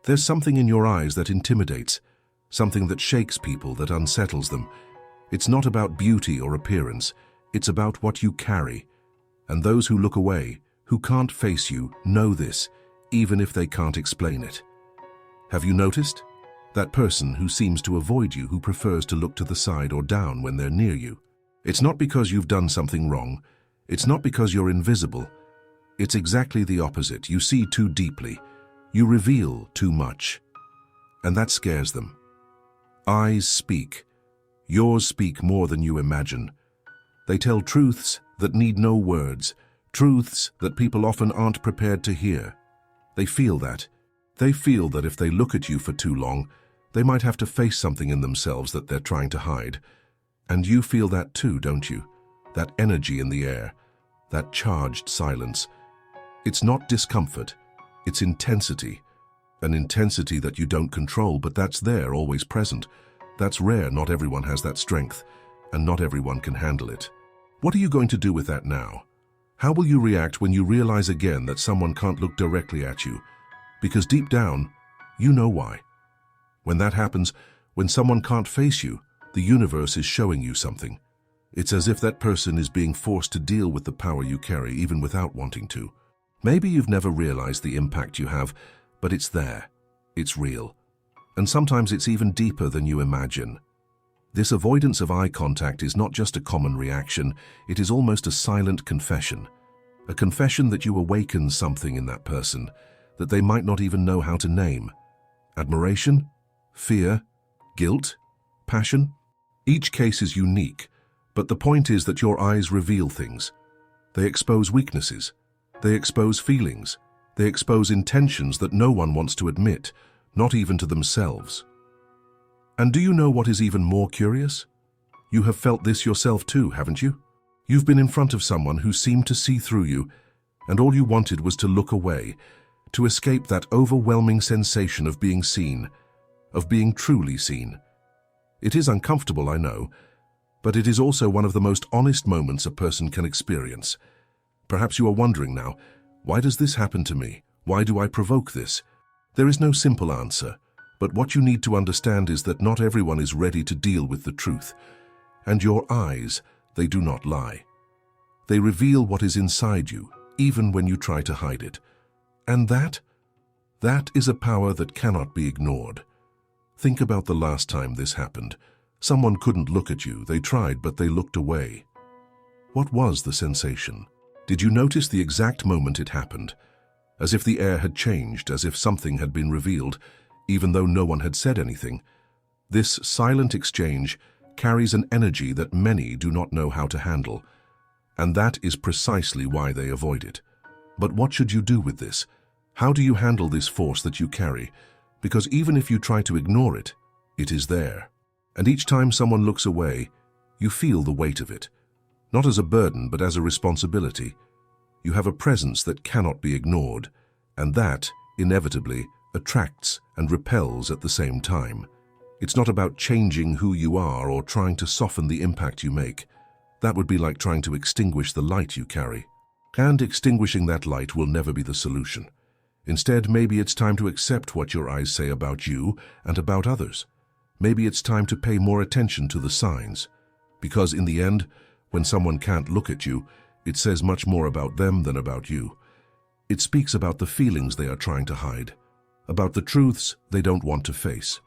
There's something in your eyes that intimidates, something that shakes people, that unsettles them. It's not about beauty or appearance, it's about what you carry. And those who look away, who can't face you, know this, even if they can't explain it. Have you noticed? That person who seems to avoid you, who prefers to look to the side or down when they're near you. It's not because you've done something wrong. It's not because you're invisible. It's exactly the opposite. You see too deeply. You reveal too much. And that scares them. Eyes speak. Yours speak more than you imagine. They tell truths that need no words, truths that people often aren't prepared to hear. They feel that. They feel that if they look at you for too long, they might have to face something in themselves that they're trying to hide. And you feel that too, don't you? That energy in the air, that charged silence. It's not discomfort, it's intensity. An intensity that you don't control, but that's there, always present. That's rare. Not everyone has that strength, and not everyone can handle it. What are you going to do with that now? How will you react when you realize again that someone can't look directly at you? Because deep down, you know why. When that happens, when someone can't face you, the universe is showing you something. It's as if that person is being forced to deal with the power you carry, even without wanting to. Maybe you've never realized the impact you have, but it's there. It's real. And sometimes it's even deeper than you imagine. This avoidance of eye contact is not just a common reaction, it is almost a silent confession. A confession that you awaken something in that person that they might not even know how to name. Admiration? Fear? Guilt? Passion? Each case is unique, but the point is that your eyes reveal things. They expose weaknesses. They expose feelings. They expose intentions that no one wants to admit, not even to themselves. And do you know what is even more curious? You have felt this yourself too, haven't you? You've been in front of someone who seemed to see through you, and all you wanted was to look away, to escape that overwhelming sensation of being seen, of being truly seen. It is uncomfortable, I know, but it is also one of the most honest moments a person can experience. Perhaps you are wondering now, why does this happen to me? Why do I provoke this? There is no simple answer, but what you need to understand is that not everyone is ready to deal with the truth. And your eyes, they do not lie. They reveal what is inside you, even when you try to hide it. And that is a power that cannot be ignored. Think about the last time this happened. Someone couldn't look at you. They tried, but they looked away. What was the sensation? Did you notice the exact moment it happened? As if the air had changed, as if something had been revealed, even though no one had said anything. This silent exchange carries an energy that many do not know how to handle, and that is precisely why they avoid it. But what should you do with this? How do you handle this force that you carry? Because even if you try to ignore it, it is there. And each time someone looks away, you feel the weight of it. Not as a burden, but as a responsibility. You have a presence that cannot be ignored, and that, inevitably, attracts and repels at the same time. It's not about changing who you are or trying to soften the impact you make. That would be like trying to extinguish the light you carry. And extinguishing that light will never be the solution. Instead, maybe it's time to accept what your eyes say about you and about others. Maybe it's time to pay more attention to the signs. Because in the end, when someone can't look at you, it says much more about them than about you. It speaks about the feelings they are trying to hide, about the truths they don't want to face,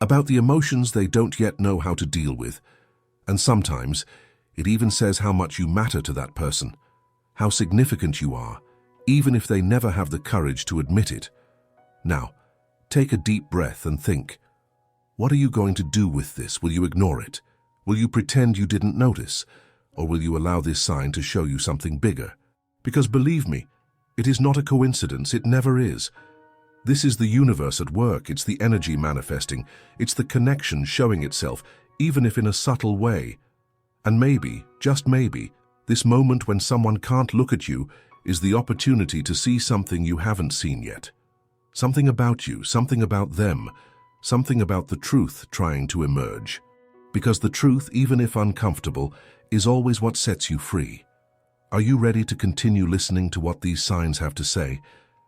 about the emotions they don't yet know how to deal with. And sometimes, it even says how much you matter to that person, how significant you are, even if they never have the courage to admit it. Now, take a deep breath and think, what are you going to do with this? Will you ignore it? Will you pretend you didn't notice? Or will you allow this sign to show you something bigger? Because believe me, it is not a coincidence, it never is. This is the universe at work, it's the energy manifesting, it's the connection showing itself, even if in a subtle way. And maybe, just maybe, this moment when someone can't look at you is the opportunity to see something you haven't seen yet. Something about you, something about them, something about the truth trying to emerge. Because the truth, even if uncomfortable, is always what sets you free. Are you ready to continue listening to what these signs have to say?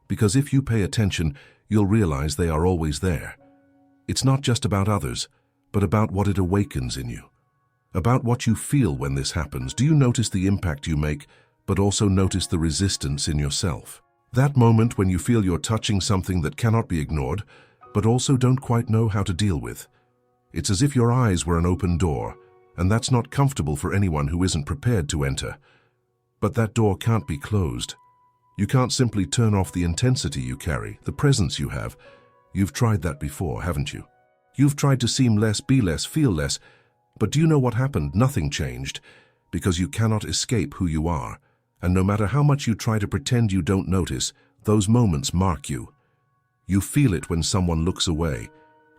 Because if you pay attention, you'll realize they are always there. It's not just about others, but about what it awakens in you. About what you feel when this happens. Do you notice the impact you make, but also notice the resistance in yourself? That moment when you feel you're touching something that cannot be ignored, but also don't quite know how to deal with. It's as if your eyes were an open door, and that's not comfortable for anyone who isn't prepared to enter. But that door can't be closed. You can't simply turn off the intensity you carry, the presence you have. You've tried that before, haven't you? You've tried to seem less, be less, feel less, but do you know what happened? Nothing changed, because you cannot escape who you are. And no matter how much you try to pretend you don't notice, those moments mark you. You feel it when someone looks away.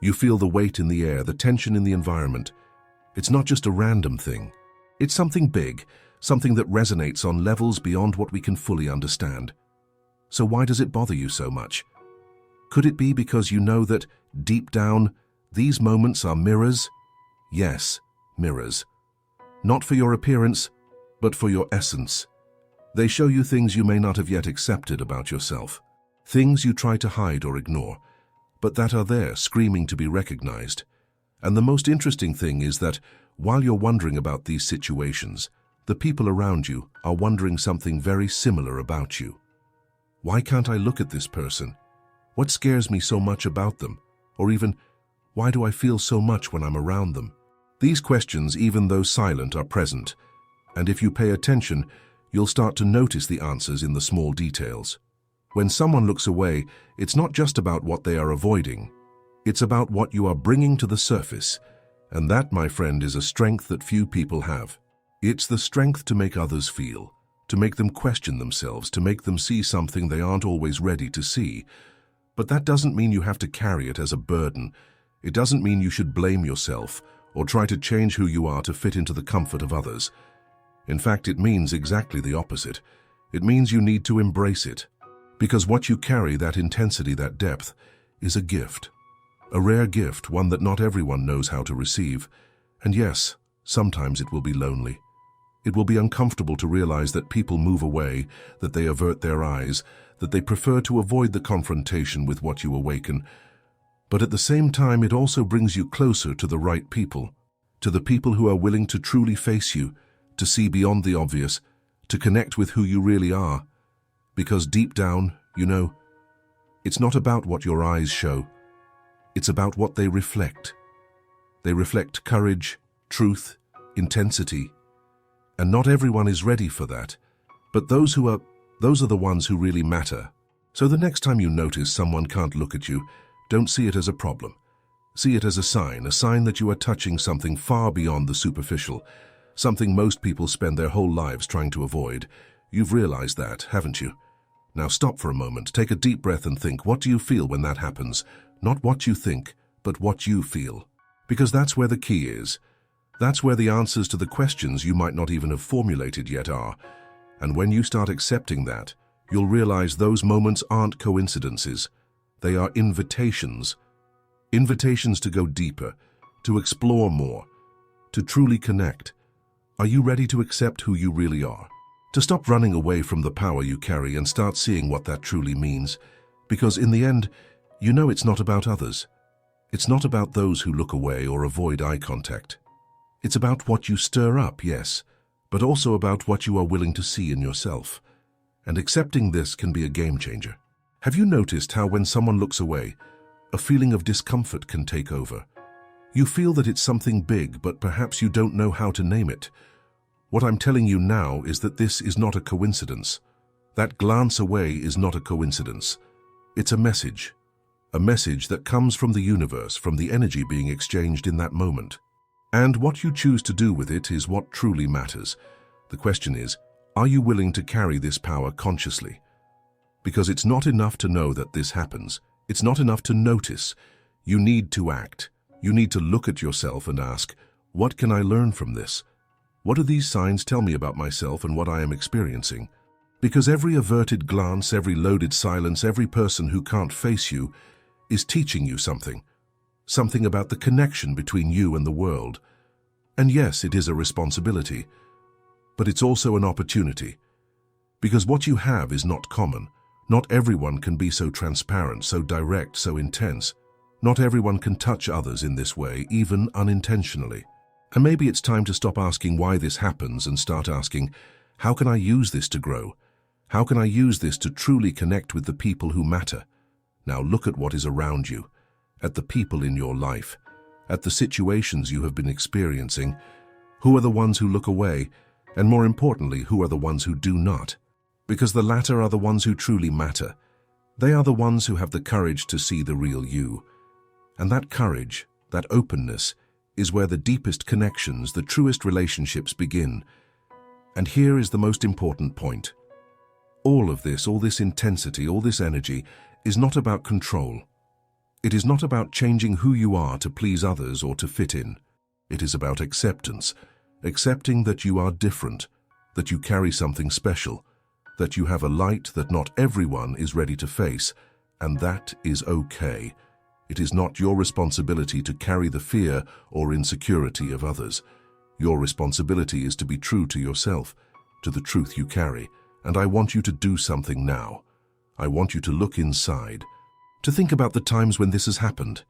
You feel the weight in the air, the tension in the environment. It's not just a random thing. It's something big, something that resonates on levels beyond what we can fully understand. So why does it bother you so much? Could it be because you know that, deep down, these moments are mirrors? Yes, mirrors. Not for your appearance, but for your essence. They show you things you may not have yet accepted about yourself. Things you try to hide or ignore, but that are there, screaming to be recognized. And the most interesting thing is that, while you're wondering about these situations, the people around you are wondering something very similar about you. Why can't I look at this person? What scares me so much about them? Or even, why do I feel so much when I'm around them? These questions, even though silent, are present. And if you pay attention, you'll start to notice the answers in the small details. When someone looks away, it's not just about what they are avoiding. It's about what you are bringing to the surface. And that, my friend, is a strength that few people have. It's the strength to make others feel, to make them question themselves, to make them see something they aren't always ready to see. But that doesn't mean you have to carry it as a burden. It doesn't mean you should blame yourself or try to change who you are to fit into the comfort of others. In fact, it means exactly the opposite. It means you need to embrace it. Because what you carry, that intensity, that depth, is a gift. A rare gift, one that not everyone knows how to receive. And yes, sometimes it will be lonely. It will be uncomfortable to realize that people move away, that they avert their eyes, that they prefer to avoid the confrontation with what you awaken. But at the same time, it also brings you closer to the right people, to the people who are willing to truly face you, to see beyond the obvious, to connect with who you really are. Because deep down, you know, it's not about what your eyes show. It's about what they reflect. They reflect courage, truth, intensity. And not everyone is ready for that. But those are the ones who really matter. So the next time you notice someone can't look at you, don't see it as a problem. See it as a sign that you are touching something far beyond the superficial, something most people spend their whole lives trying to avoid. You've realized that, haven't you? Now stop for a moment, take a deep breath and think, what do you feel when that happens? Not what you think, but what you feel. Because that's where the key is. That's where the answers to the questions you might not even have formulated yet are. And when you start accepting that, you'll realize those moments aren't coincidences. They are invitations. Invitations to go deeper, to explore more, to truly connect. Are you ready to accept who you really are? To stop running away from the power you carry and start seeing what that truly means? Because in the end, you know it's not about others. It's not about those who look away or avoid eye contact. It's about what you stir up, yes, but also about what you are willing to see in yourself. And accepting this can be a game changer. Have you noticed how when someone looks away, a feeling of discomfort can take over? You feel that it's something big, but perhaps you don't know how to name it. What I'm telling you now is that this is not a coincidence. That glance away is not a coincidence. It's a message that comes from the universe, from the energy being exchanged in that moment. And what you choose to do with it is what truly matters. The question is, are you willing to carry this power consciously? Because it's not enough to know that this happens. It's not enough to notice. You need to act. You need to look at yourself and ask, what can I learn from this? What do these signs tell me about myself and what I am experiencing? Because every averted glance, every loaded silence, every person who can't face you is teaching you something. Something about the connection between you and the world. And yes, it is a responsibility, but it's also an opportunity. Because what you have is not common. Not everyone can be so transparent, so direct, so intense. Not everyone can touch others in this way, even unintentionally. And maybe it's time to stop asking why this happens and start asking, how can I use this to grow? How can I use this to truly connect with the people who matter? Now look at what is around you, at the people in your life, at the situations you have been experiencing. Who are the ones who look away? And more importantly, who are the ones who do not? Because the latter are the ones who truly matter. They are the ones who have the courage to see the real you. And that courage, that openness, is where the deepest connections, the truest relationships begin. And here is the most important point. All of this, all this intensity, all this energy is not about control. It is not about changing who you are to please others or to fit in. It is about acceptance, accepting that you are different, that you carry something special, that you have a light that not everyone is ready to face, and that is okay. It is not your responsibility to carry the fear or insecurity of others. Your responsibility is to be true to yourself, to the truth you carry. And I want you to do something now. I want you to look inside, to think about the times when this has happened,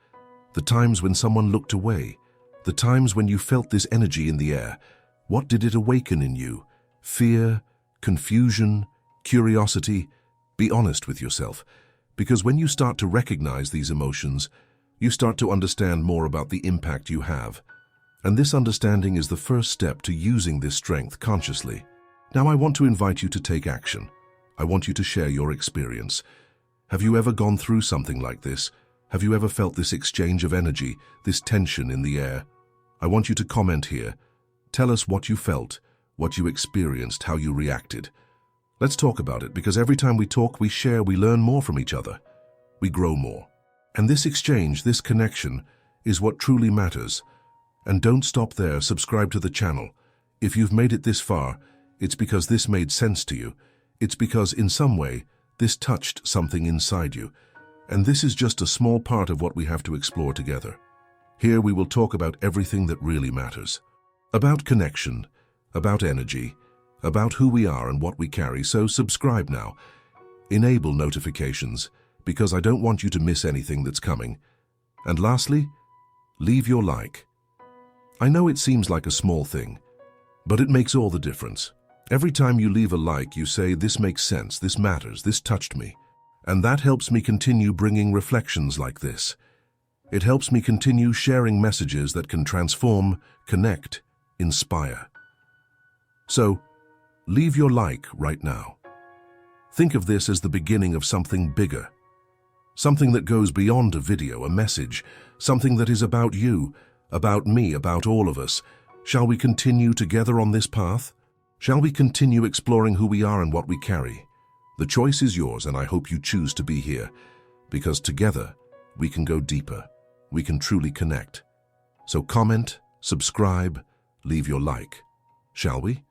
the times when someone looked away, the times when you felt this energy in the air. What did it awaken in you? Fear, confusion, curiosity? Be honest with yourself, because when you start to recognize these emotions, you start to understand more about the impact you have. And this understanding is the first step to using this strength consciously. Now I want to invite you to take action. I want you to share your experience. Have you ever gone through something like this? Have you ever felt this exchange of energy, this tension in the air? I want you to comment here. Tell us what you felt, what you experienced, how you reacted. Let's talk about it, because every time we talk, we share, we learn more from each other. We grow more. And this exchange, this connection, is what truly matters. And don't stop there. Subscribe to the channel. If you've made it this far, it's because this made sense to you. It's because, in some way, this touched something inside you. And this is just a small part of what we have to explore together. Here we will talk about everything that really matters. About connection, about energy, about who we are and what we carry. So subscribe now. Enable notifications, because I don't want you to miss anything that's coming. And lastly, leave your like. I know it seems like a small thing, but it makes all the difference. Every time you leave a like, you say, this makes sense, this matters, this touched me. And that helps me continue bringing reflections like this. It helps me continue sharing messages that can transform, connect, inspire. So, leave your like right now. Think of this as the beginning of something bigger. Something that goes beyond a video, a message, something that is about you, about me, about all of us. Shall we continue together on this path? Shall we continue exploring who we are and what we carry? The choice is yours, and I hope you choose to be here, because together we can go deeper. We can truly connect. So comment, subscribe, leave your like. Shall we?